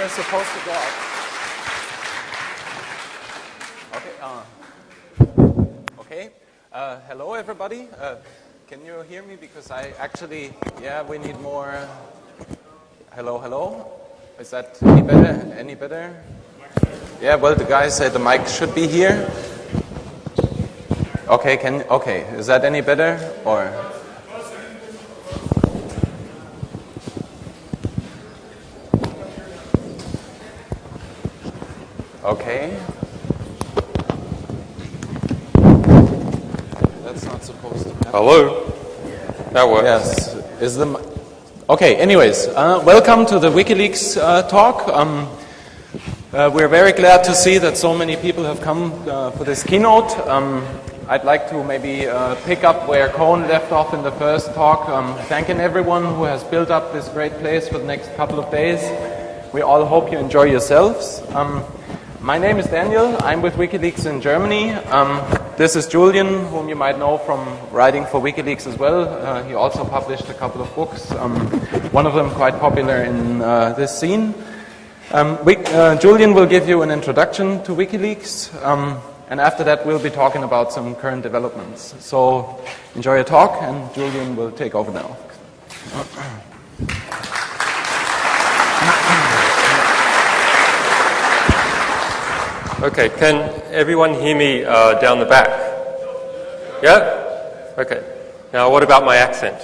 we're supposed to go out. Okay. Hello, everybody. Can you hear me? Because I actually, we need more. Hello, hello. Is that any better? Any better? Yeah. Well, the guys say the mic should be here. Okay. Okay. Is that any better or? Okay. That's not supposed to happen. Hello. That works. Yes. Is the okay? Anyways, welcome to the Wikileaks talk. We're very glad to see that so many people have come for this keynote. I'd like to maybe pick up where Cohen left off in the first talk, thanking everyone who has built up this great place for the next couple of days. We all hope you enjoy yourselves. My name is Daniel. I'm with Wikileaks in Germany. This is Julien, whom you might know from writing for Wikileaks as well. He also published a couple of books, one of them quite popular in this scene. Julien will give you an introduction to Wikileaks, and after that we'll be talking about some current developments. So enjoy your talk, and Julien will take over now. Okay, can everyone hear me down the back? Yeah? Okay. Now, what about my accent?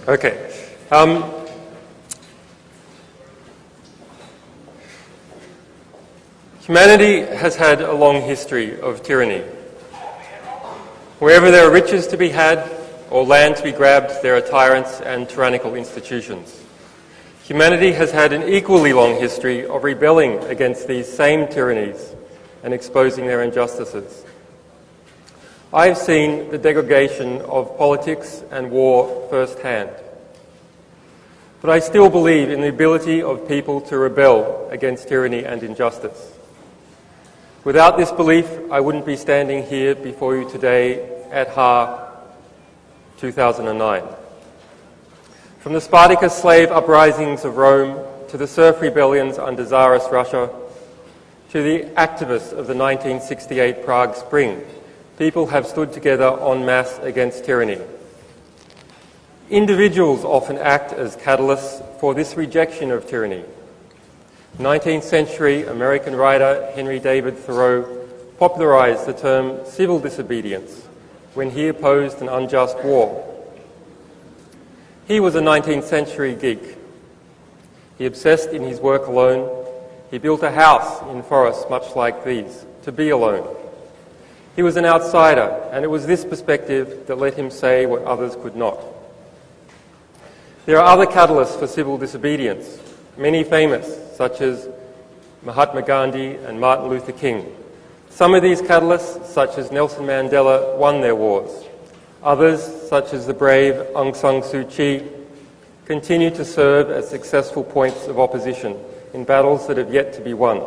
Okay. Humanity has had a long history of tyranny. Wherever there are riches to be had or land to be grabbed, there are tyrants and tyrannical institutions. Humanity has had an equally long history of rebelling against these same tyrannies and exposing their injustices. I've seen the degradation of politics and war firsthand. But I still believe in the ability of people to rebel against tyranny and injustice. Without this belief, I wouldn't be standing here before you today at Ha 2009. From the Spartacus slave uprisings of Rome to the serf rebellions under Tsarist Russia to the activists of the 1968 Prague Spring, people have stood together en masse against tyranny. Individuals often act as catalysts for this rejection of tyranny. 19th century American writer Henry David Thoreau popularized the term civil disobedience when he opposed an unjust war. He was a 19th century geek. He obsessed in his work alone. He built a house in forests much like these, to be alone. He was an outsider, and it was this perspective that let him say what others could not. There are other catalysts for civil disobedience, many famous, such as Mahatma Gandhi and Martin Luther King. Some of these catalysts, such as Nelson Mandela, won their wars. Others, such as the brave Aung San Suu Kyi, continue to serve as successful points of opposition in battles that have yet to be won.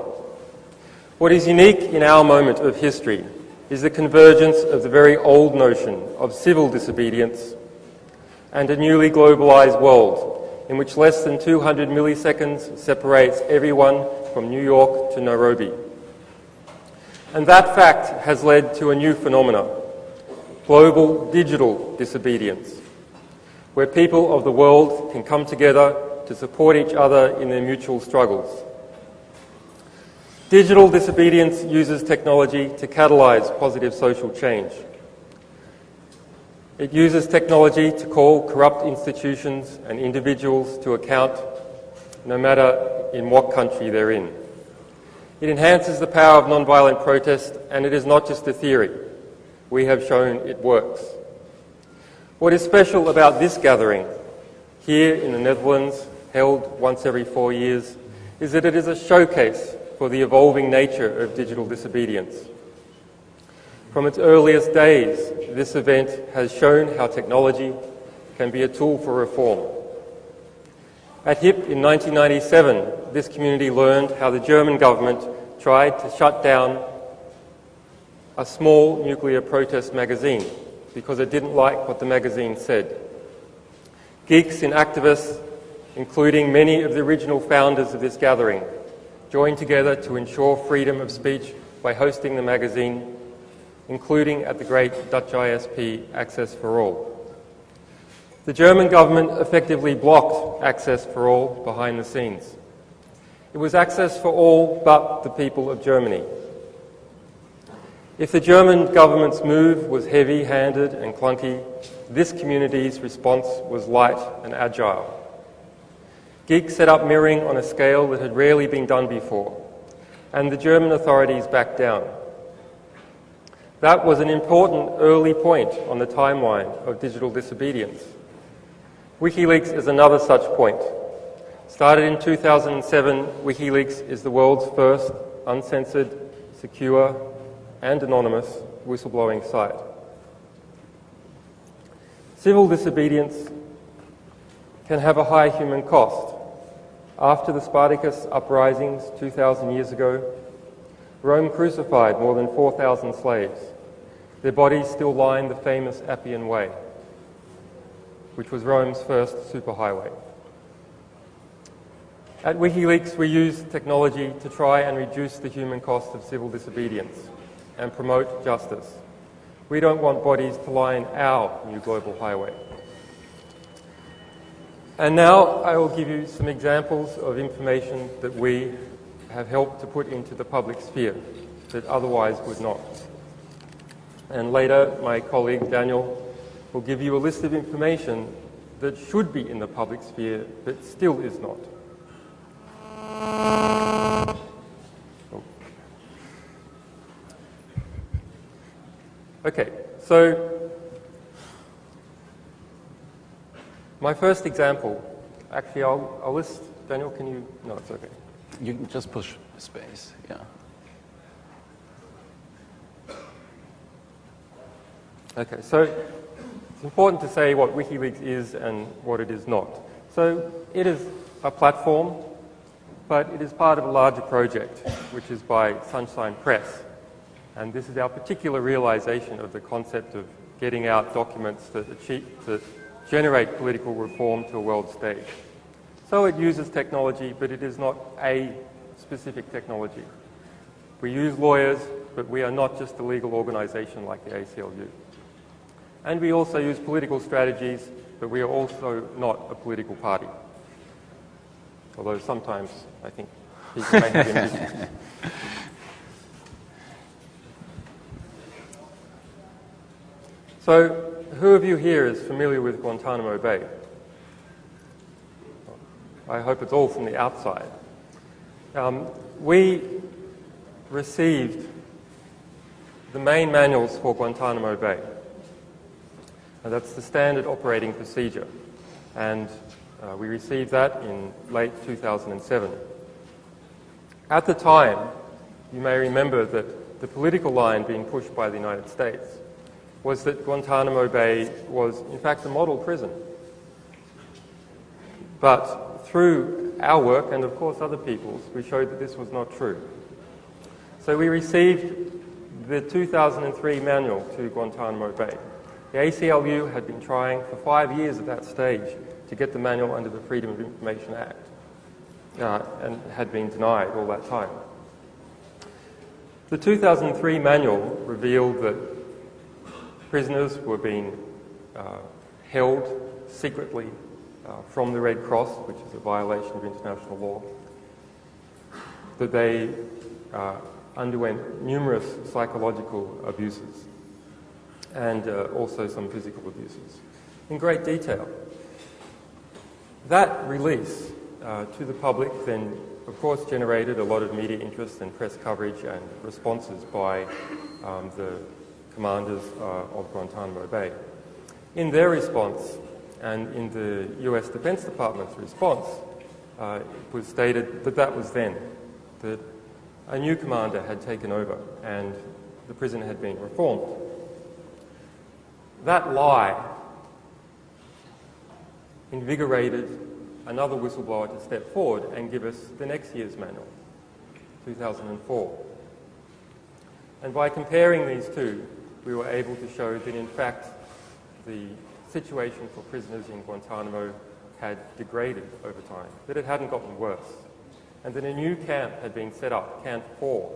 What is unique in our moment of history is the convergence of the very old notion of civil disobedience and a newly globalized world in which less than 200 milliseconds separates everyone from New York to Nairobi. And that fact has led to a new phenomenon: global digital disobedience, where people of the world can come together to support each other in their mutual struggles. Digital disobedience uses technology to catalyze positive social change. It uses technology to call corrupt institutions and individuals to account, no matter in what country they're in. It enhances the power of nonviolent protest, and it is not just a theory. We have shown it works. What is special about this gathering here in the Netherlands, held once every 4 years, is that it is a showcase for the evolving nature of digital disobedience. From its earliest days, this event has shown how technology can be a tool for reform. At HIP in 1997, this community learned how the German government tried to shut down a small nuclear protest magazine because it didn't like what the magazine said. Geeks and activists including many of the original founders of this gathering, joined together to ensure freedom of speech by hosting the magazine, including at the great Dutch ISP Access for All. The German government effectively blocked Access for All behind the scenes. It was access for all but the people of Germany. If the German government's move was heavy-handed and clunky, this community's response was light and agile. Geek set up mirroring on a scale that had rarely been done before, and the German authorities backed down. That was an important early point on the timeline of digital disobedience. Wikileaks is another such point. Started in 2007, Wikileaks is the world's first uncensored, secure, and anonymous whistleblowing site. Civil disobedience can have a high human cost. After the Spartacus uprisings 2,000 years ago, Rome crucified more than 4,000 slaves. Their bodies still line the famous Appian Way, which was Rome's first superhighway. At Wikileaks, we use technology to try and reduce the human cost of civil disobedience and promote justice. We don't want bodies to line our new global highway. And now I will give you some examples of information that we have helped to put into the public sphere that otherwise would not. And later, my colleague Daniel will give you a list of information that should be in the public sphere but still is not. Okay, so my first example, actually I'll list, Daniel, can you, no, it's okay. You can just push space, yeah. Okay, so it's important to say what Wikileaks is and what it is not. So it is a platform, but it is part of a larger project, which is by Sunshine Press. And this is our particular realization of the concept of getting out documents that generate political reform to a world stage. So it uses technology, but it is not a specific technology. We use lawyers, but we are not just a legal organization like the ACLU. And we also use political strategies, but we are also not a political party. Although sometimes I think people may have ambitions. So, who of you here is familiar with Guantanamo Bay? I hope it's all from the outside. We received the main manuals for Guantanamo Bay. And that's the standard operating procedure. And we received that in late 2007. At the time, you may remember that the political line being pushed by the United States was that Guantanamo Bay was, in fact, a model prison. But through our work, and of course other people's, we showed that this was not true. So we received the 2003 manual to Guantanamo Bay. The ACLU had been trying for 5 years at that stage to get the manual under the Freedom of Information Act and had been denied all that time. The 2003 manual revealed that prisoners were being held secretly from the Red Cross, which is a violation of international law, that they underwent numerous psychological abuses and also some physical abuses in great detail. That release to the public then, of course, generated a lot of media interest and press coverage and responses by the commanders of Guantanamo Bay. In their response, and in the US Defense Department's response, it was stated that that was then, that a new commander had taken over and the prison had been reformed. That lie invigorated another whistleblower to step forward and give us the next year's manual, 2004. And by comparing these two, we were able to show that in fact the situation for prisoners in Guantanamo had degraded over time, that it hadn't gotten worse, and that a new camp had been set up, Camp 4,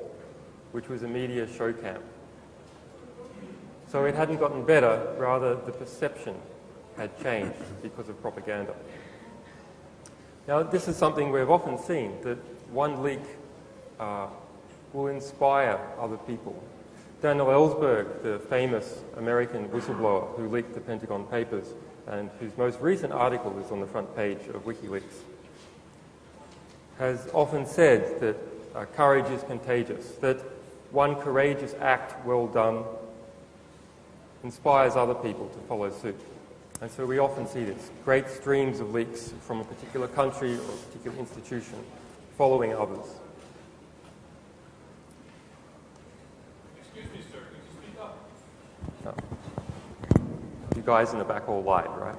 which was a media show camp. So it hadn't gotten better, rather the perception had changed because of propaganda. Now, this is something we've often seen, that one leak will inspire other people. Daniel Ellsberg, the famous American whistleblower who leaked the Pentagon Papers and whose most recent article is on the front page of Wikileaks, has often said that courage is contagious, that one courageous act well done inspires other people to follow suit. And so we often see this, great streams of leaks from a particular country or a particular institution following others. Excuse me, sir, could you speak up? No. You guys in the back all lied, right?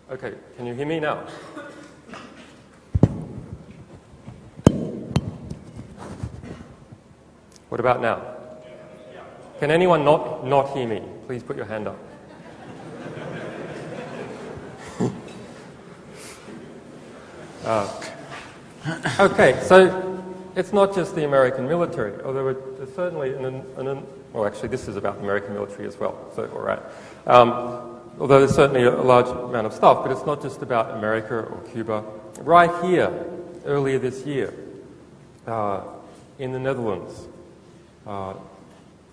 Okay, can you hear me now? What about now? Can anyone not hear me? Please put your hand up. Okay, so it's not just the American military, although there's certainly well, actually, this is about the American military as well, so all right. Although there's certainly a large amount of stuff, but it's not just about America or Cuba. Right here, earlier this year, in the Netherlands,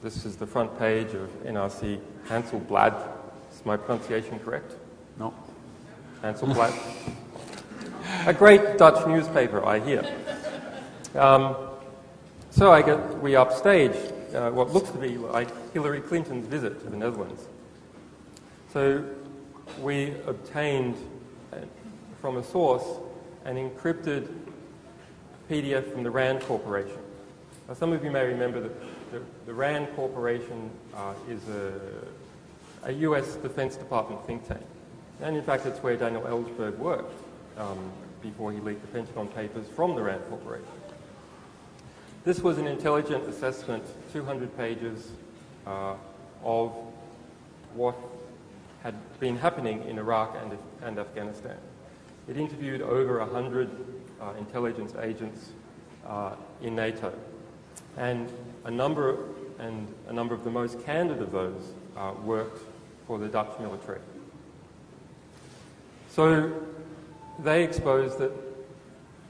this is the front page of NRC Hanselblad. Is my pronunciation correct? No. Hanselblad. A great Dutch newspaper, I hear. So we upstage what looks to be like Hillary Clinton's visit to the Netherlands. So we obtained from a source an encrypted PDF from the RAND Corporation. Now, some of you may remember that the RAND Corporation is a US Defense Department think tank. And in fact, it's where Daniel Ellsberg worked before he leaked the Pentagon Papers from the RAND Corporation. This was an intelligent assessment, 200 pages, of what had been happening in Iraq and Afghanistan. It interviewed over 100 intelligence agents in NATO, and a number of the most candid of those worked for the Dutch military. So they exposed that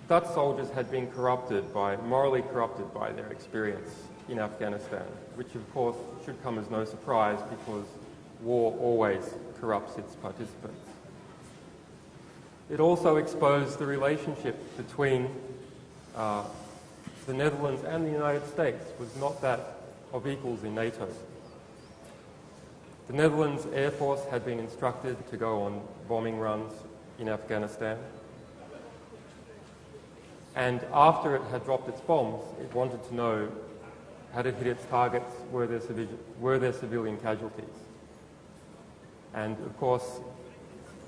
Dutch soldiers had been morally corrupted by their experience in Afghanistan, which of course should come as no surprise because war always corrupts its participants. It also exposed the relationship between the Netherlands and the United States was not that of equals in NATO. The Netherlands Air Force had been instructed to go on bombing runs in Afghanistan. And after it had dropped its bombs, it wanted to know, had it hit its targets, were there civilian casualties? And of course,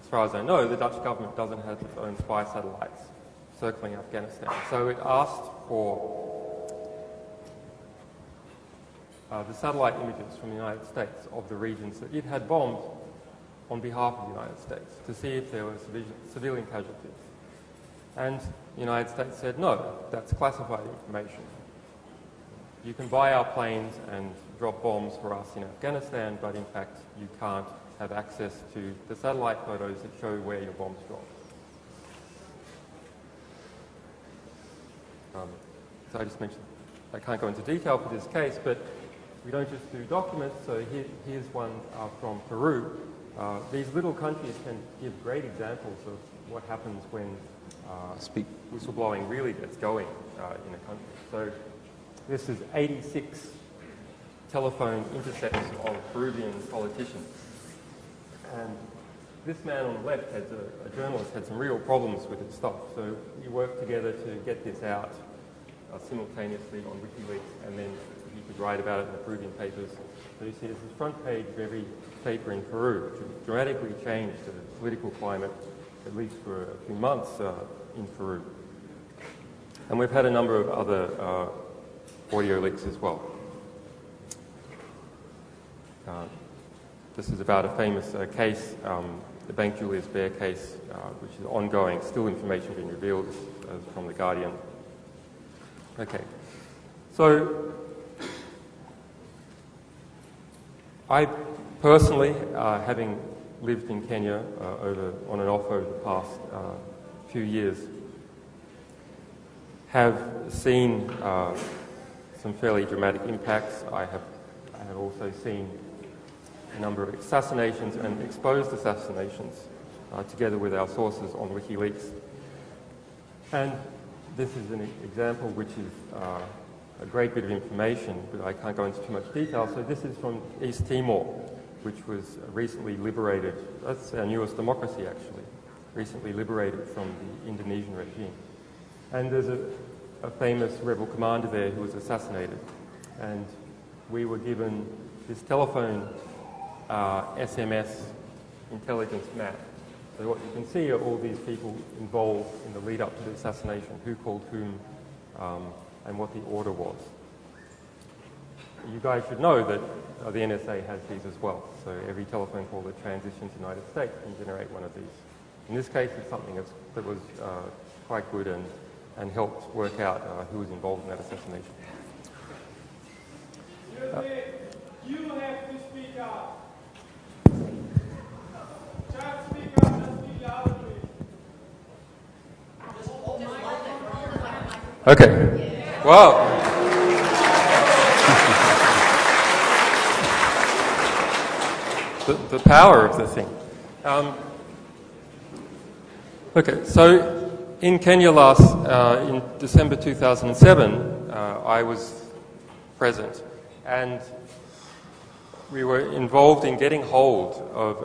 as far as I know, the Dutch government doesn't have its own spy satellites circling Afghanistan. So it asked for the satellite images from the United States of the regions that it had bombed on behalf of the United States to see if there were civilian casualties. And the United States said, no, that's classified information. You can buy our planes and drop bombs for us in Afghanistan, but in fact you can't have access to the satellite photos that show where your bombs dropped. So I just mentioned, I can't go into detail for this case, but we don't just do documents, so here's one from Peru. These little countries can give great examples of what happens when whistleblowing really gets going in a country. So this is 86 telephone intercepts of Peruvian politicians. And this man on the left, a journalist, had some real problems with his stuff. So we worked together to get this out simultaneously on WikiLeaks, and then he could write about it in the Peruvian papers. So you see, this is the front page of every paper in Peru, which dramatically changed the political climate, at least for a few months in Peru. And we've had a number of other audio leaks as well. This is about a famous case, the Bank Julius Baer case, which is ongoing, still information being revealed from The Guardian. Okay, so I personally, having lived in Kenya on and off over the past few years, have seen some fairly dramatic impacts. I have also seen a number of assassinations and exposed assassinations together with our sources on Wikileaks. And this is an example which is a great bit of information, but I can't go into too much detail. So this is from East Timor, which was recently liberated. That's our newest democracy, actually, recently liberated from the Indonesian regime. And there's a famous rebel commander there who was assassinated. And we were given this telephone SMS intelligence map. So what you can see are all these people involved in the lead up to the assassination, who called whom, and what the order was. You guys should know that the NSA has these as well. So every telephone call that transitions to the United States can generate one of these. In this case, it's something that was quite good and helped work out who was involved in that assassination. You have to speak up. Just speak up and speak loudly. Okay. Wow. The power of the thing. Okay, so in Kenya in December 2007, I was present, and we were involved in getting hold of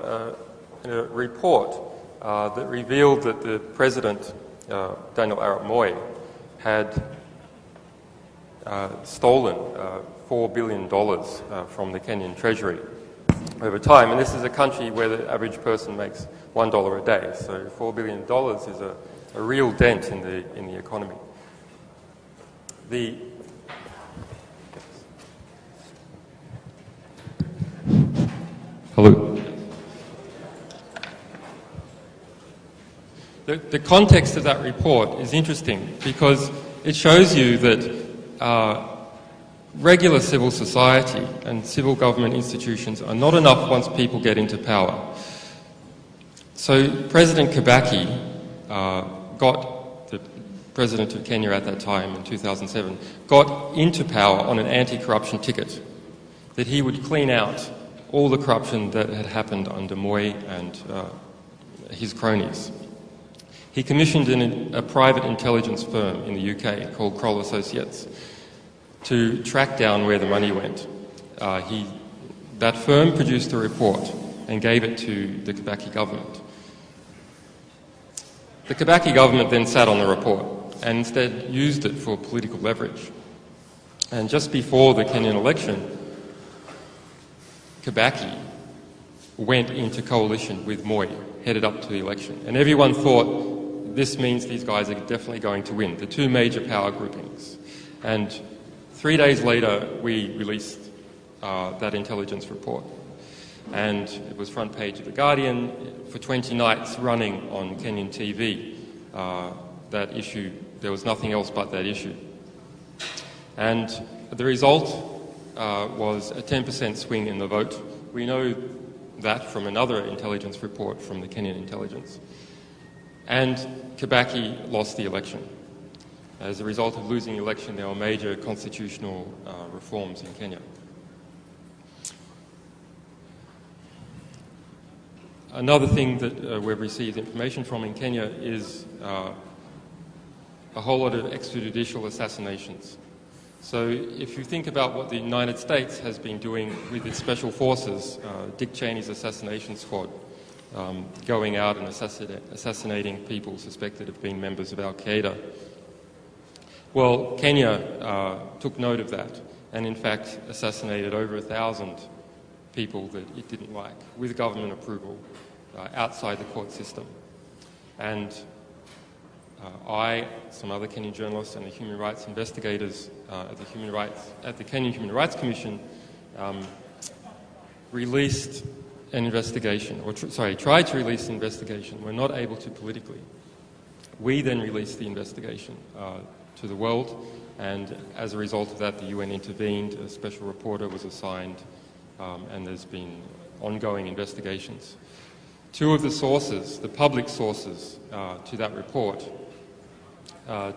a report that revealed that the president, Daniel Arap Moi, had stolen $4 billion from the Kenyan treasury over time. And this is a country where the average person makes $1 a day, so $4 billion is a real dent in the economy. Hello. The context of that report is interesting because it shows you that regular civil society and civil government institutions are not enough once people get into power. So President Kibaki the president of Kenya at that time in 2007, got into power on an anti-corruption ticket, that he would clean out all the corruption that had happened under Moi and his cronies. He commissioned a private intelligence firm in the UK called Kroll Associates to track down where the money went. That firm produced a report and gave it to the Kibaki government. The Kibaki government then sat on the report and instead used it for political leverage. And just before the Kenyan election, Kibaki went into coalition with Moi, headed up to the election. And everyone thought, this means these guys are definitely going to win, the two major power groupings. And 3 days later, we released that intelligence report. And it was front page of The Guardian for 20 nights running on Kenyan TV. That issue, there was nothing else but that issue. And the result was a 10% swing in the vote. We know that from another intelligence report from the Kenyan intelligence. And Kibaki lost the election. As a result of losing the election, there were major constitutional reforms in Kenya. Another thing that we've received information from in Kenya is a whole lot of extrajudicial assassinations. So if you think about what the United States has been doing with its special forces, Dick Cheney's assassination squad, going out and assassinating people suspected of being members of Al-Qaeda. Well, Kenya took note of that and in fact assassinated over 1,000 people that it didn't like, with government approval, outside the court system. And I, some other Kenyan journalists and the human rights investigators at the Kenyan Human Rights Commission released an investigation, or tried to release the investigation, were not able to politically. We then released the investigation to the world, and as a result of that, the UN intervened, a special reporter was assigned, and there's been ongoing investigations. Two of the sources, the public sources to that report,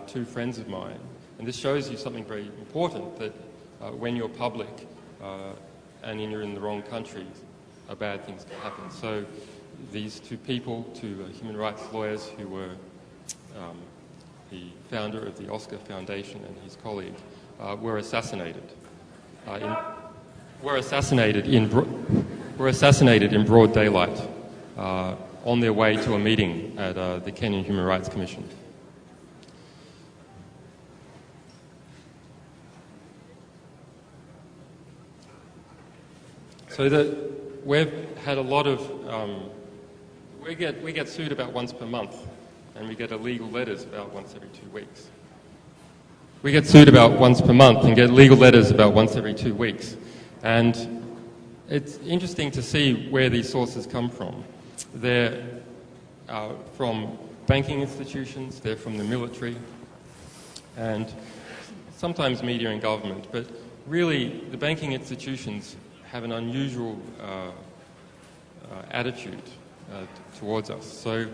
two friends of mine, and this shows you something very important, that when you're public and you're in the wrong country, bad things can happen. So these two people, two human rights lawyers who were the founder of the Oscar Foundation and his colleague, were assassinated. Were assassinated in broad daylight on their way to a meeting at the Kenyan Human Rights Commission. So we've had a lot of, we get sued about once per month, and we get illegal letters about once every 2 weeks. We get sued about once per month and get legal letters about once every 2 weeks. And it's interesting to see where these sources come from. They're from banking institutions, they're from the military, and sometimes media and government, but really the banking institutions have an unusual attitude towards us. So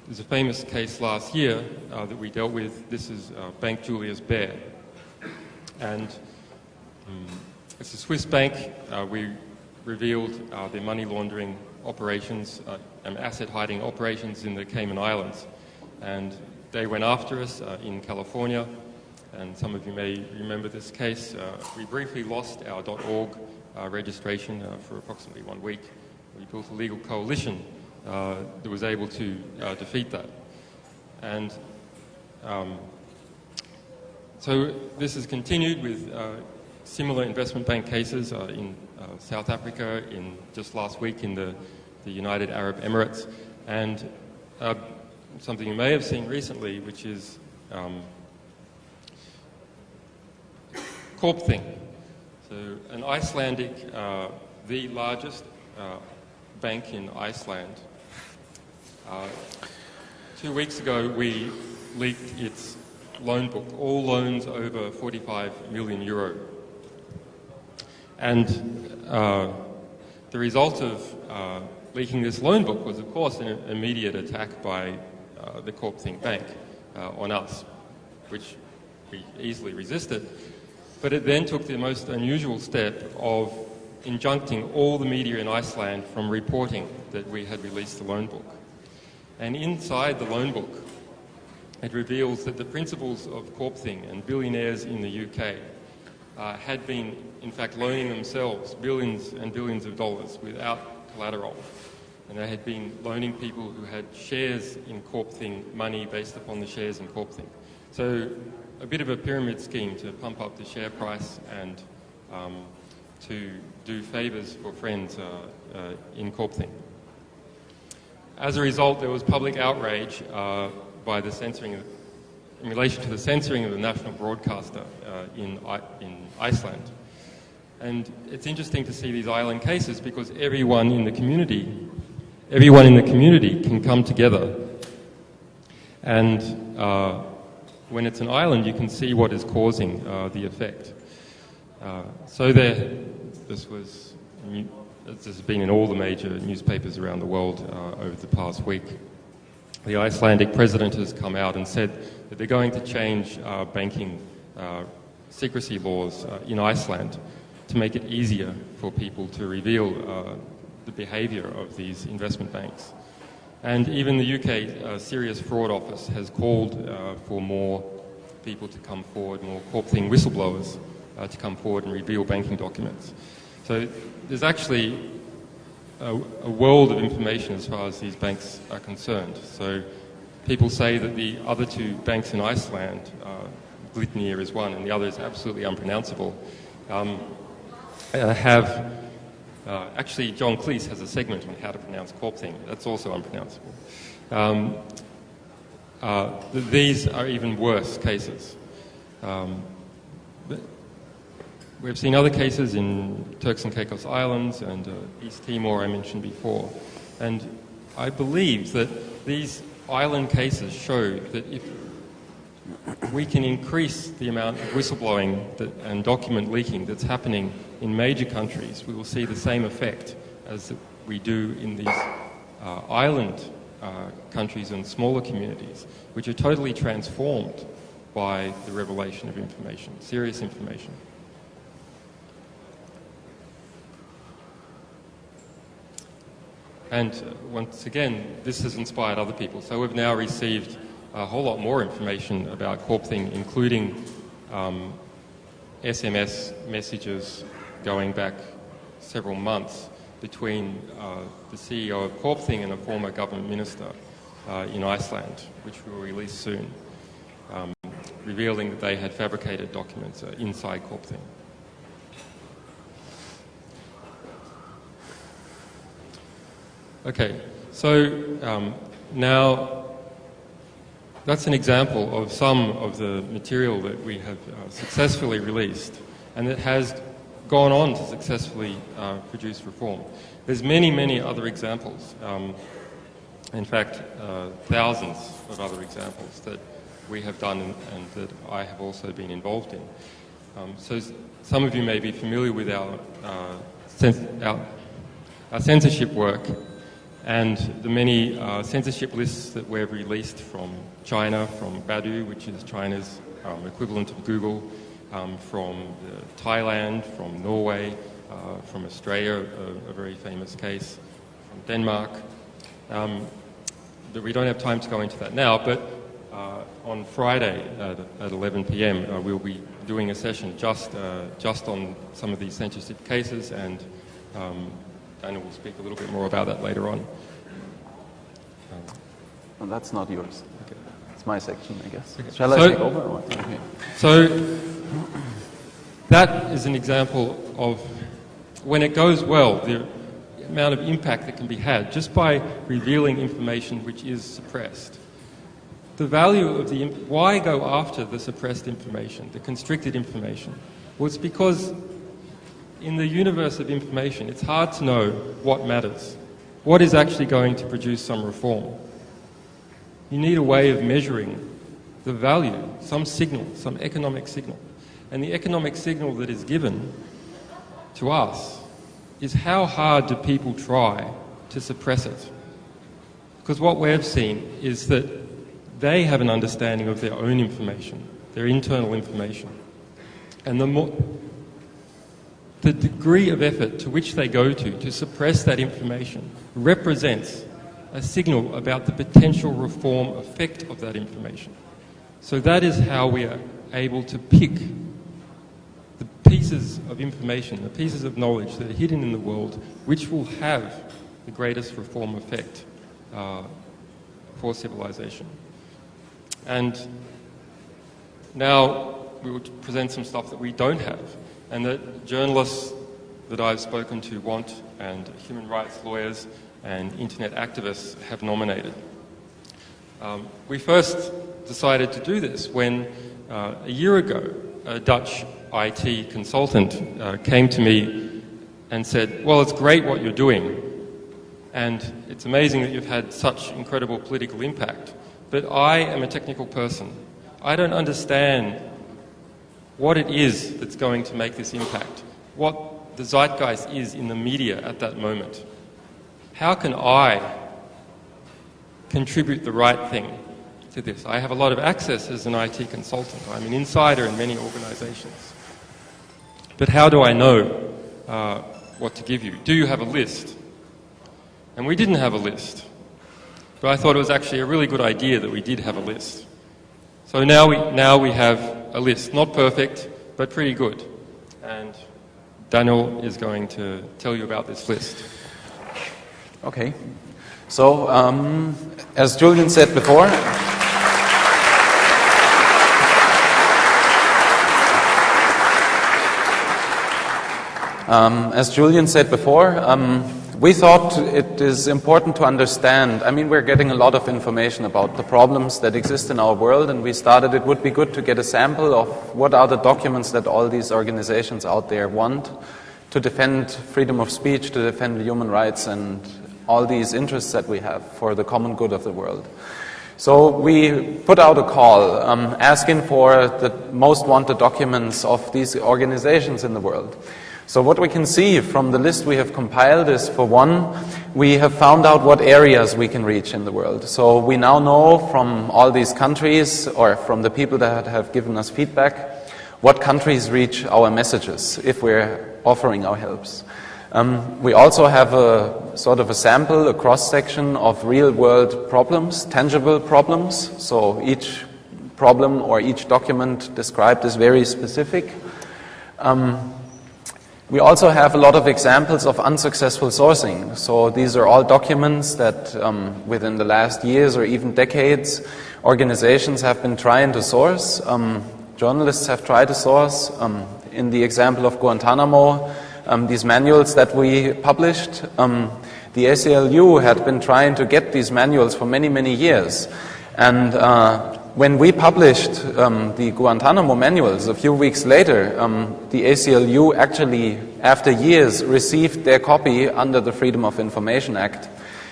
there's a famous case last year that we dealt with. This is Bank Julius Baer. And it's a Swiss bank. We revealed their money laundering operations and asset hiding operations in the Cayman Islands. And they went after us in California. And some of you may remember this case. We briefly lost our .org registration for approximately 1 week. We built a legal coalition that was able to defeat that. And so this has continued with similar investment bank cases in South Africa, in just last week in the United Arab Emirates, and something you may have seen recently, which is Corpthing. So an Icelandic, the largest bank in Iceland. 2 weeks ago, we leaked its loan book, all loans over 45 million euro. And the result of leaking this loan book was, of course, an immediate attack by the Corpthing Bank on us, which we easily resisted. But it then took the most unusual step of injuncting all the media in Iceland from reporting that we had released the loan book. And inside the loan book, it reveals that the principals of Corpthing and billionaires in the UK had been, in fact, loaning themselves billions and billions of dollars without collateral. And they had been loaning people who had shares in Corpthing money based upon the shares in Corpthing. So a bit of a pyramid scheme to pump up the share price and to do favours for friends in Corpthing. As a result, there was public outrage by the censoring in relation to the censoring of the national broadcaster in Iceland. And it's interesting to see these island cases because everyone in the community can come together. And when it's an island, you can see what is causing the effect. So this has been in all the major newspapers around the world over the past week. The Icelandic president has come out and said that they're going to change banking secrecy laws in Iceland to make it easier for people to reveal the behaviour of these investment banks. And even the UK Serious Fraud Office has called for more people to come forward, more Corpthing whistleblowers to come forward and reveal banking documents. So there's actually a world of information as far as these banks are concerned. So people say that the other two banks in Iceland, Glitnir is one and the other is absolutely unpronounceable, actually John Cleese has a segment on how to pronounce Corpthing. That's also unpronounceable. These are even worse cases. we've seen other cases in Turks and Caicos Islands and East Timor I mentioned before. And I believe that these island cases show that if we can increase the amount of whistleblowing and document leaking that's happening in major countries, we will see the same effect as we do in these island countries and smaller communities, which are totally transformed by the revelation of information, serious information. And once again, this has inspired other people. So we've now received a whole lot more information about Corpthing, including SMS messages going back several months between the CEO of Corpthing and a former government minister in Iceland, which will release soon, revealing that they had fabricated documents inside Corpthing. Okay, so now that's an example of some of the material that we have successfully released and that has gone on to successfully produce reform. There's many, many other examples. In fact, thousands of other examples that we have done and that I have also been involved in. So some of you may be familiar with our censorship work and the many censorship lists that we've released from China, from Baidu, which is China's equivalent of Google, from Thailand, from Norway, from Australia, a very famous case, from Denmark. We don't have time to go into that now, but on Friday at 11 p.m. We'll be doing a session just on some of these censorship cases, and Daniel will speak a little bit more about that later on. Well, that's not yours. Okay. It's my section, I guess. Okay. Shall I take over? Or? Okay. So that is an example of when it goes well, the amount of impact that can be had just by revealing information which is suppressed. The value of why go after the suppressed information, the constricted information? Well, it's because in the universe of information, it's hard to know what matters, what is actually going to produce some reform. You need a way of measuring the value, some signal, some economic signal. And the economic signal that is given to us is how hard do people try to suppress it? Because what we've seen is that they have an understanding of their own information, their internal information. And the degree of effort to which they go to suppress that information represents a signal about the potential reform effect of that information. So that is how we are able to pick the pieces of information, the pieces of knowledge that are hidden in the world, which will have the greatest reform effect for civilization. And now we will present some stuff that we don't have, and that journalists that I've spoken to want, and human rights lawyers and internet activists have nominated. We first decided to do this when a year ago a Dutch IT consultant came to me and said, well, it's great what you're doing, and it's amazing that you've had such incredible political impact, but I am a technical person. I don't understand what it is that's going to make this impact, what the zeitgeist is in the media at that moment. How can I contribute the right thing to this? I have a lot of access as an IT consultant. I'm an insider in many organizations. But how do I know what to give you? Do you have a list? And we didn't have a list. But I thought it was actually a really good idea that we did have a list. So now we have a list. Not perfect, but pretty good. And Daniel is going to tell you about this list. Okay. So, as Julien said before, we thought it is important to understand. I mean, we're getting a lot of information about the problems that exist in our world, and we started it would be good to get a sample of what are the documents that all these organizations out there want to defend freedom of speech, to defend human rights, and all these interests that we have for the common good of the world. So we put out a call asking for the most wanted documents of these organizations in the world. So what we can see from the list we have compiled is, for one, we have found out what areas we can reach in the world. So we now know from all these countries, or from the people that have given us feedback, what countries reach our messages if we're offering our helps. We also have a sort of a sample, a cross-section of real-world problems, tangible problems. So each problem or each document described is very specific. We also have a lot of examples of unsuccessful sourcing. So these are all documents that within the last years or even decades, organizations have been trying to source. Journalists have tried to source. In the example of Guantanamo, these manuals that we published, the ACLU had been trying to get these manuals for many, many years. And when we published the Guantanamo manuals a few weeks later, the ACLU actually, after years, received their copy under the Freedom of Information Act,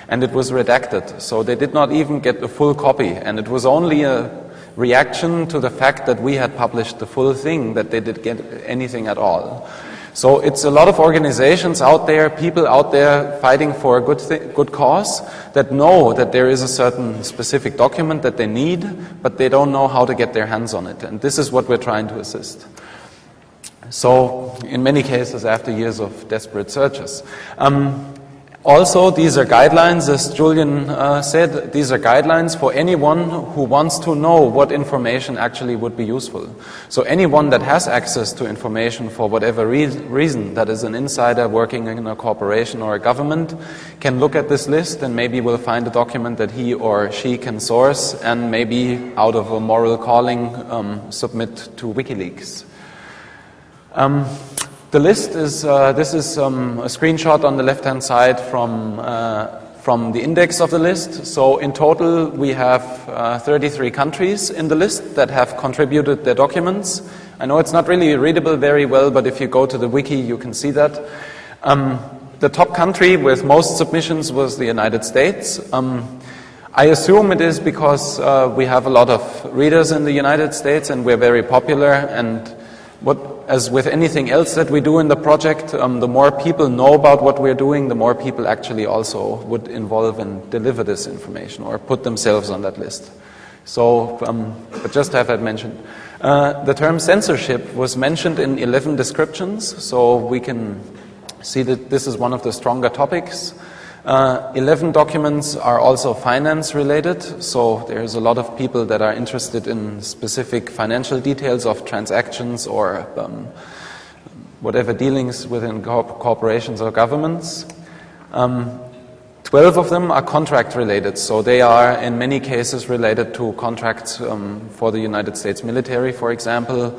and it was redacted. So they did not even get the full copy, and it was only a reaction to the fact that we had published the full thing that they did get anything at all. So it's a lot of organizations out there, people out there fighting for a good cause, that know that there is a certain specific document that they need, but they don't know how to get their hands on it. And this is what we're trying to assist. So in many cases, after years of desperate searches. Also, these are guidelines, as Julien said, these are guidelines for anyone who wants to know what information actually would be useful. So anyone that has access to information for whatever reason, that is an insider working in a corporation or a government, can look at this list and maybe will find a document that he or she can source and maybe out of a moral calling submit to Wikileaks. The list is, this is a screenshot on the left-hand side from the index of the list. So in total, we have 33 countries in the list that have contributed their documents. I know it's not really readable very well, but if you go to the wiki, you can see that. The top country with most submissions was the United States. I assume it is because we have a lot of readers in the United States and we're very popular, and as with anything else that we do in the project, the more people know about what we're doing, the more people actually also would involve and deliver this information or put themselves on that list. So, but just to have that mentioned. The term censorship was mentioned in 11 descriptions, so we can see that this is one of the stronger topics. 11 documents are also finance related, so there's a lot of people that are interested in specific financial details of transactions or whatever dealings within corporations or governments. 12 of them are contract related, so they are in many cases related to contracts for the United States military, for example,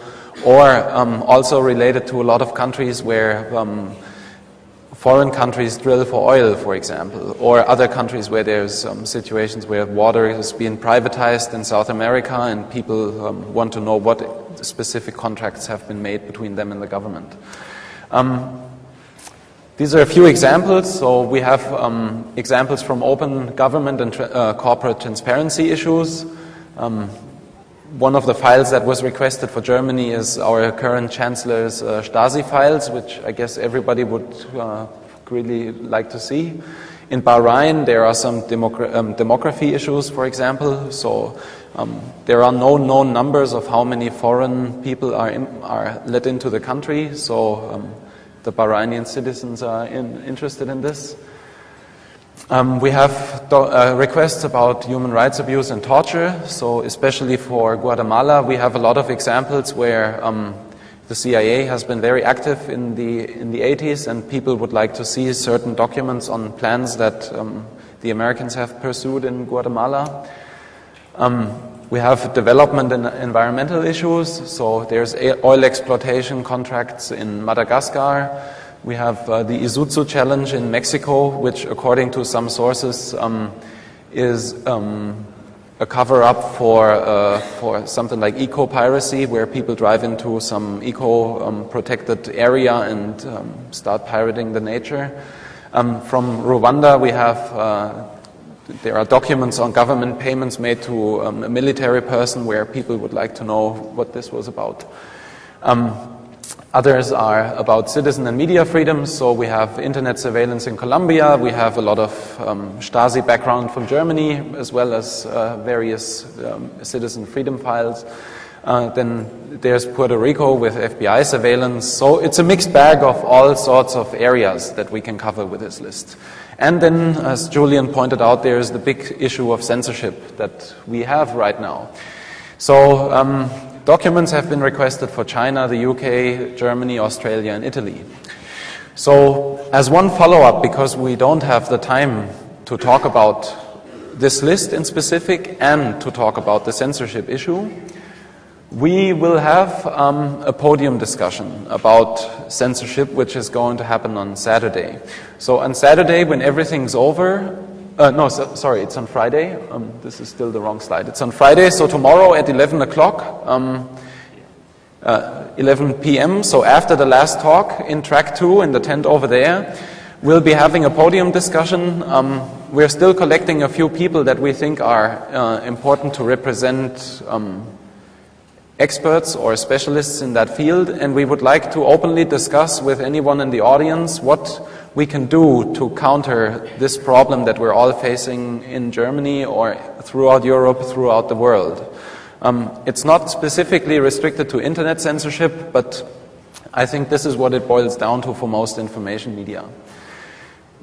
or also related to a lot of countries where foreign countries drill for oil, for example, or other countries where there's situations where water is being privatized in South America and people want to know what specific contracts have been made between them and the government. These are a few examples. So we have examples from open government and corporate transparency issues. One of the files that was requested for Germany is our current Chancellor's Stasi files, which I guess everybody would really like to see. In Bahrain, there are some demography issues, for example. So there are no known numbers of how many foreign people are let into the country. So the Bahraini citizens are interested in this. We have requests about human rights abuse and torture. So especially for Guatemala, we have a lot of examples where the CIA has been very active in the 80s, and people would like to see certain documents on plans that the Americans have pursued in Guatemala. We have development and environmental issues. So there's oil exploitation contracts in Madagascar. We have the Isuzu challenge in Mexico, which according to some sources is a cover-up for something like eco-piracy, where people drive into some eco-protected area and start pirating the nature. From Rwanda, we have there are documents on government payments made to a military person where people would like to know what this was about. Others are about citizen and media freedom. So we have internet surveillance in Colombia. We have a lot of Stasi background from Germany, as well as various citizen freedom files. Then there's Puerto Rico with FBI surveillance. So it's a mixed bag of all sorts of areas that we can cover with this list. And then, as Julien pointed out, there's the big issue of censorship that we have right now. So documents have been requested for China, the UK, Germany, Australia, and Italy. So as one follow-up, because we don't have the time to talk about this list in specific and to talk about the censorship issue, we will have a podium discussion about censorship, which is going to happen on Saturday. So on Saturday, when everything's over, sorry, it's on Friday. This is still the wrong slide. It's on Friday, so tomorrow at 11 o'clock, 11 p.m., so after the last talk in track 2 in the tent over there, we'll be having a podium discussion. We're still collecting a few people that we think are important to represent experts or specialists in that field, and we would like to openly discuss with anyone in the audience what we can do to counter this problem that we're all facing in Germany or throughout Europe, throughout the world. It's not specifically restricted to internet censorship, but I think this is what it boils down to for most information media.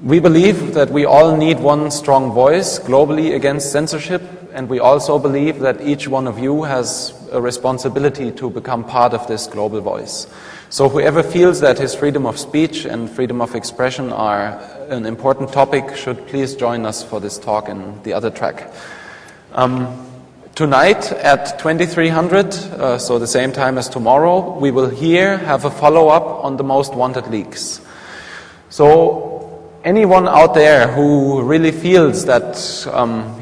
We believe that we all need one strong voice globally against censorship, and we also believe that each one of you has a responsibility to become part of this global voice. So whoever feels that his freedom of speech and freedom of expression are an important topic should please join us for this talk in the other track. Tonight at 2300, so the same time as tomorrow, we will here have a follow-up on the most wanted leaks. So anyone out there who really feels that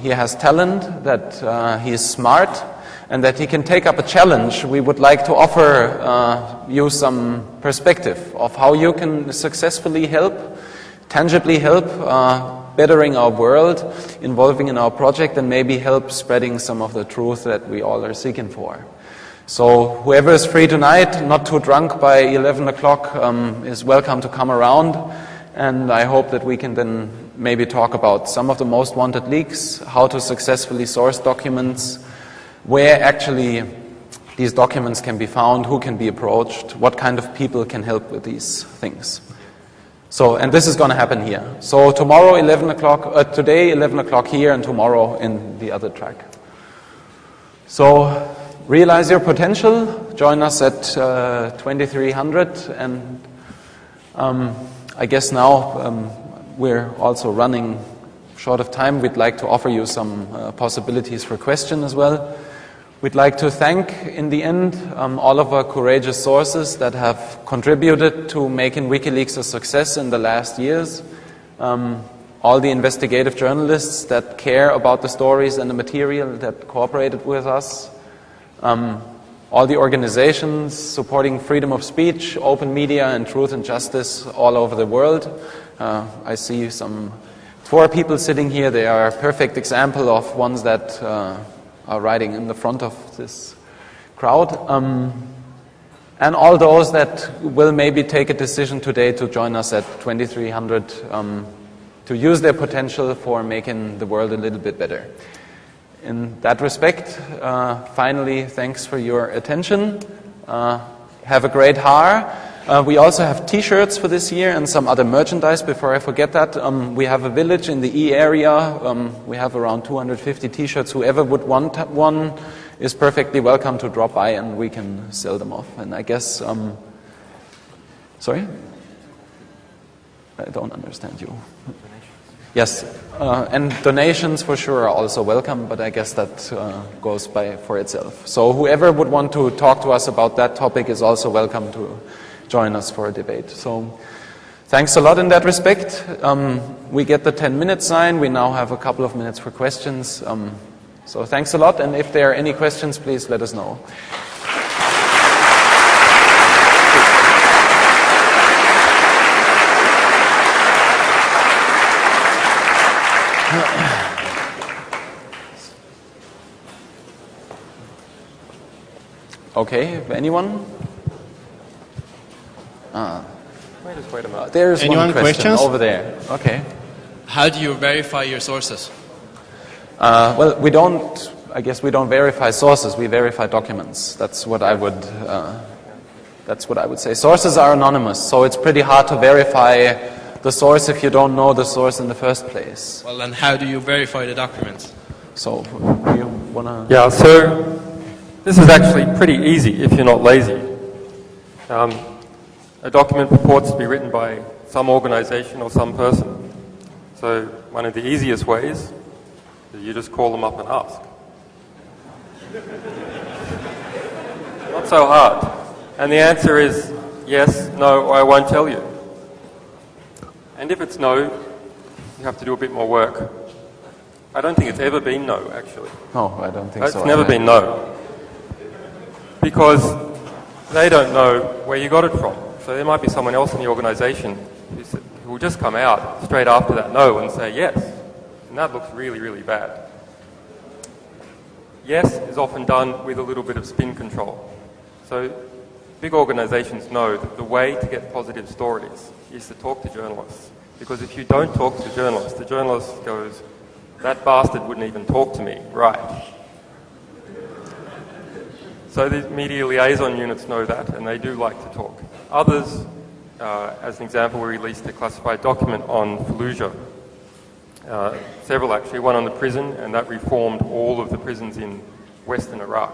he has talent, that he is smart, and that he can take up a challenge, we would like to offer you some perspective of how you can successfully help, tangibly help, bettering our world, involving in our project, and maybe help spreading some of the truth that we all are seeking for. So whoever is free tonight, not too drunk by 11 o'clock, is welcome to come around. And I hope that we can then maybe talk about some of the most wanted leaks, how to successfully source documents, where actually these documents can be found, who can be approached, what kind of people can help with these things. So, and this is going to happen here. So tomorrow 11 o'clock, today 11 o'clock here, and tomorrow in the other track. So realize your potential, join us at 2300, and I guess now we're also running short of time. We'd like to offer you some possibilities for question as well. We'd like to thank, in the end, all of our courageous sources that have contributed to making Wikileaks a success in the last years. All the investigative journalists that care about the stories and the material that cooperated with us. All the organizations supporting freedom of speech, open media, and truth and justice all over the world. I see 4 people sitting here. They are a perfect example of ones that are riding in the front of this crowd. And all those that will maybe take a decision today to join us at 2300 to use their potential for making the world a little bit better. In that respect, finally, thanks for your attention. Have a great HAR. We also have T-shirts for this year and some other merchandise. Before I forget that, we have a village in the E area. We have around 250 T-shirts. Whoever would want one is perfectly welcome to drop by and we can sell them off. And I guess, sorry? I don't understand you. Yes, and donations for sure are also welcome, but I guess that goes by for itself. So whoever would want to talk to us about that topic is also welcome to join us for a debate. So Thanks a lot in that respect. We get the 10-minute sign. We now have a couple of minutes for questions. So thanks a lot, and if there are any questions, please let us know. Okay, anyone? Just wait a minute. There's Anyone one question questions? over there. Okay. How do you verify your sources? Well, I guess we don't verify sources, we verify documents. That's what I would say. Sources are anonymous, so it's pretty hard to verify the source if you don't know the source in the first place. Well, then how do you verify the documents? So, you want to... Yeah, so this is actually pretty easy if you're not lazy. A document purports to be written by some organization or some person. So one of the easiest ways is you just call them up and ask. Not so hard. And the answer is yes, no, or I won't tell you. And if it's no, you have to do a bit more work. I don't think it's ever been no, actually. No, I don't think so. It's never been no. Because they don't know where you got it from. So there might be someone else in the organization who will just come out straight after that no and say yes. And that looks really, really bad. Yes is often done with a little bit of spin control. So big organizations know that the way to get positive stories is to talk to journalists. Because if you don't talk to journalists, the journalist goes, that bastard wouldn't even talk to me, right? So the media liaison units know that, and they do like to talk. Others, as an example, we released a classified document on Fallujah. Several actually, one on the prison, and that reformed all of the prisons in Western Iraq.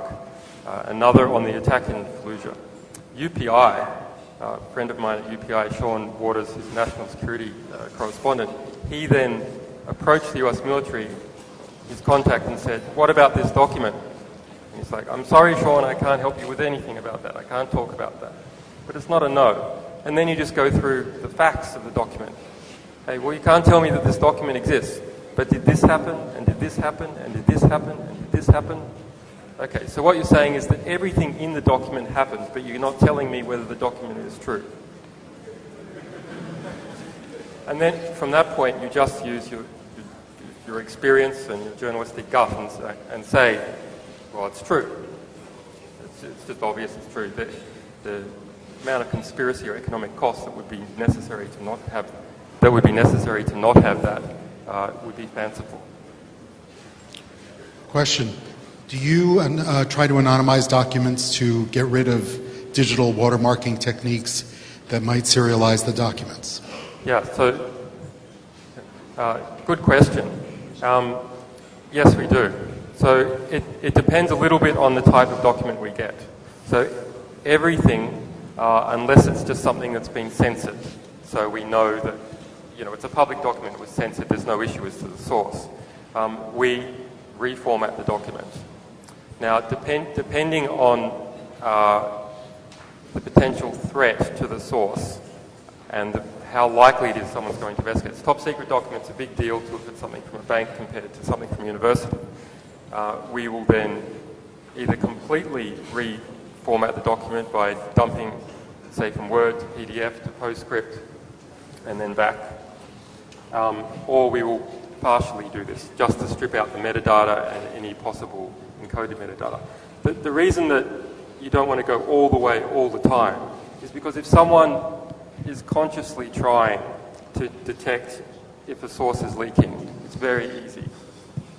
Another on the attack in Fallujah. UPI, a friend of mine at UPI, Sean Waters, his national security correspondent, he then approached the US military, his contact, and said, what about this document? And he's like, I'm sorry, Sean, I can't help you with anything about that. I can't talk about that. But it's not a no. And then you just go through the facts of the document. Hey, well, you can't tell me that this document exists, but did this happen, and did this happen, and did this happen, and did this happen? Okay, so what you're saying is that everything in the document happened, but you're not telling me whether the document is true. And then from that point, you just use your experience and your journalistic gut and say, well, it's true. It's just obvious it's true. The amount of conspiracy or economic costs that would be necessary to not have that would be fanciful. Question. Do you try to anonymize documents to get rid of digital watermarking techniques that might serialize the documents? Yeah, so good question. Yes, we do. So it depends a little bit on the type of document we get. So everything, unless it's just something that's been censored, so we know that, it's a public document, it was censored, there's no issue as to the source, we reformat the document. Now, depending on the potential threat to the source and how likely it is someone's going to investigate. It's top secret documents, a big deal to look at something from a bank compared to something from university. We will then either completely reformat the document by dumping, say, from Word to PDF to PostScript and then back. Or we will partially do this, just to strip out the metadata and any possible encoded metadata. The reason that you don't want to go all the way all the time is because if someone is consciously trying to detect if a source is leaking, it's very easy.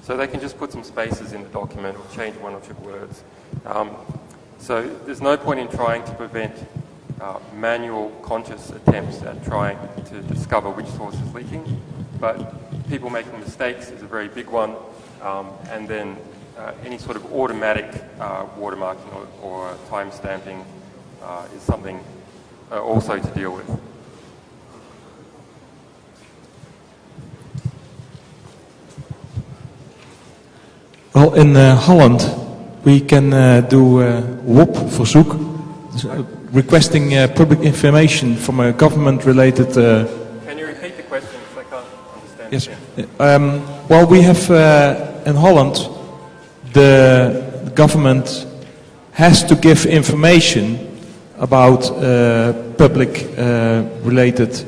So they can just put some spaces in the document or change one or two words. So there's no point in trying to prevent manual, conscious attempts at trying to discover which source is leaking. But people making mistakes is a very big one. And then any sort of automatic watermarking or time stamping is something also to deal with. Well, in Holland, we can do WOP-verzoek, requesting public information from a government-related. Can you repeat the question? Because I can't understand. Yes. Well, we have in Holland, the government has to give information about public-related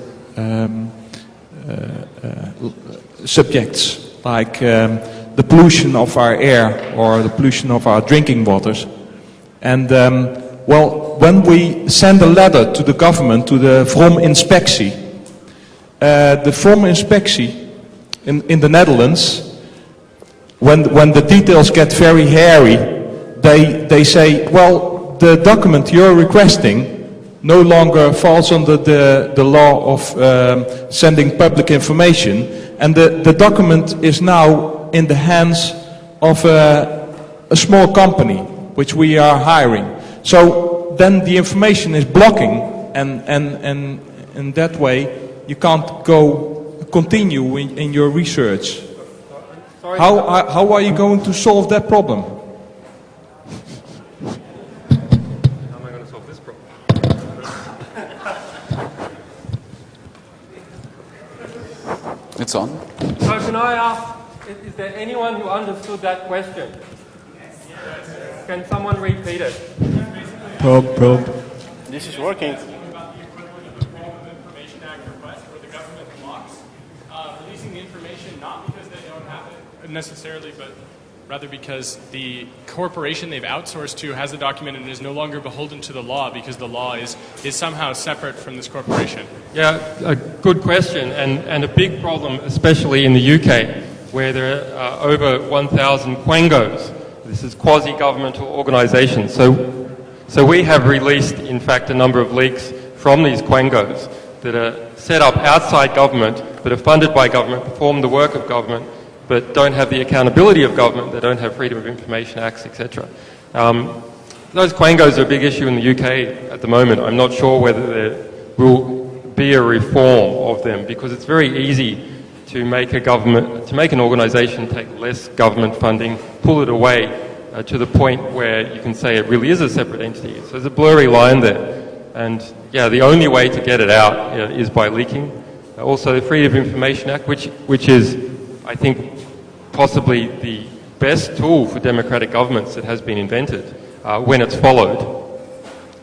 subjects, like the pollution of our air or the pollution of our drinking waters. And well, when we send a letter to the government, to the From Inspectie, the From Inspectie in the Netherlands, when the details get very hairy, they say, well, the document you're requesting no longer falls under the law of sending public information, and the document is now in the hands of a small company which we are hiring. So then the information is blocking, and in that way you can't continue in your research. How are you going to solve that problem? How am I going to solve this problem? It's on. So can I ask, is there anyone who understood that question? Can someone repeat it? Probe. This is working. Information Act request where the government blocks releasing the information, not because they don't have it necessarily, but rather because the corporation they've outsourced to has the document and is no longer beholden to the law because the law is somehow separate from this corporation. Yeah, a good question, and a big problem, especially in the UK, where there are over 1,000 Quangos. This is quasi-governmental organisations. So we have released, in fact, a number of leaks from these Quangos that are set up outside government, but are funded by government, perform the work of government, but don't have the accountability of government. They don't have Freedom of Information Acts, etc. Those Quangos are a big issue in the UK at the moment. I'm not sure whether there will be a reform of them, because it's very easy to make an organisation take less government funding, pull it away to the point where you can say it really is a separate entity. So there's a blurry line there. And yeah, the only way to get it out is by leaking. Also the Freedom of Information Act, which is, I think, possibly the best tool for democratic governments that has been invented, when it's followed,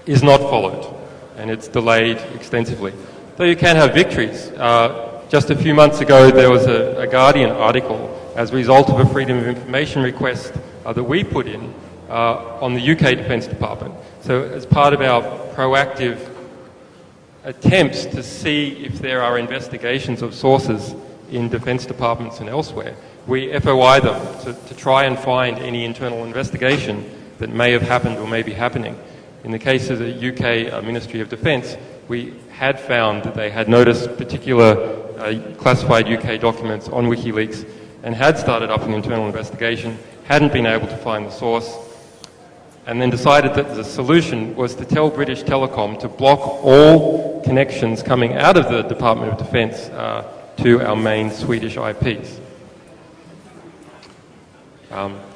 is not followed. And it's delayed extensively. Though you can have victories. Just a few months ago, there was a Guardian article as a result of a Freedom of Information request that we put in on the UK Defence Department. So as part of our proactive attempts to see if there are investigations of sources in defence departments and elsewhere, we FOI them to try and find any internal investigation that may have happened or may be happening. In the case of the UK Ministry of Defence, we had found that they had noticed particular classified UK documents on Wikileaks and had started up an internal investigation, hadn't been able to find the source, and then decided that the solution was to tell British Telecom to block all connections coming out of the Department of Defence to our main Swedish IPs.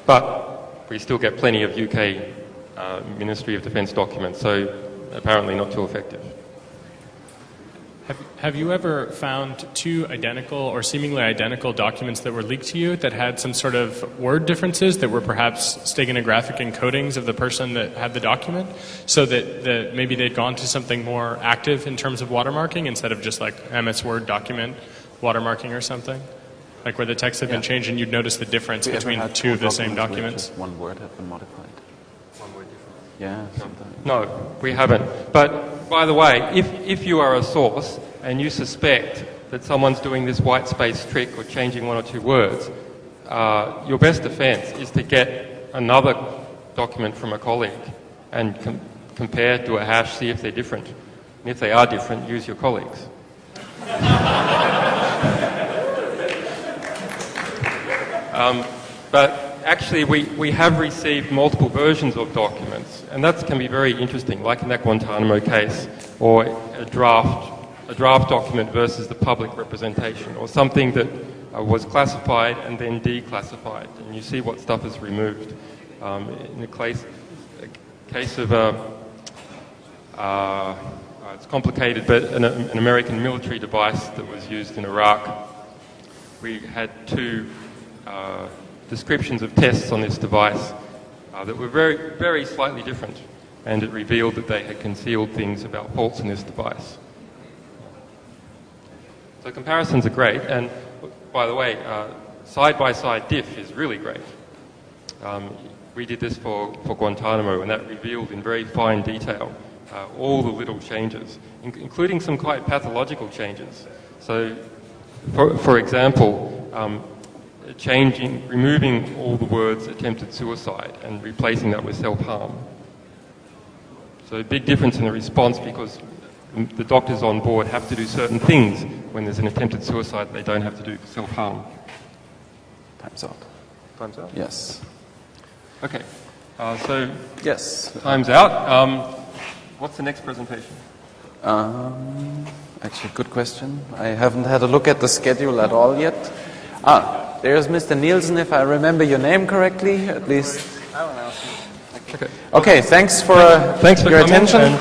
But we still get plenty of UK Ministry of Defence documents, so apparently not too effective. Have you ever found two identical or seemingly identical documents that were leaked to you that had some sort of word differences that were perhaps steganographic encodings of the person that had the document, so that maybe they'd gone to something more active in terms of watermarking instead of just like MS Word document watermarking or something? Like where the text had been changed and you'd notice the difference between two of the same documents? One word had been modified. One word difference. Yeah. No, we haven't. But by the way, if you are a source and you suspect that someone's doing this white space trick or changing one or two words, your best defense is to get another document from a colleague and compare, do a hash, see if they're different. And if they are different, use your colleagues. But actually, we have received multiple versions of documents, and that can be very interesting, like in that Guantanamo case, or a draft document versus the public representation, or something that was classified and then declassified, and you see what stuff is removed. In the case of It's complicated, but an American military device that was used in Iraq. We had two descriptions of tests on this device that were very, very slightly different, and it revealed that they had concealed things about faults in this device. So comparisons are great, and by the way, side-by-side diff is really great. We did this for Guantanamo, and that revealed in very fine detail all the little changes, including some quite pathological changes. So, for example, removing all the words attempted suicide and replacing that with self-harm. So a big difference in the response, because the doctors on board have to do certain things when there's an attempted suicide they don't have to do self-harm. Time's out. Time's out? Yes. Okay. So Yes. time's out. What's the next presentation? Actually, good question. I haven't had a look at the schedule at all yet. There's Mr. Nielsen, if I remember your name correctly, at least. Okay. Okay, thanks for Thanks for your coming, attention. and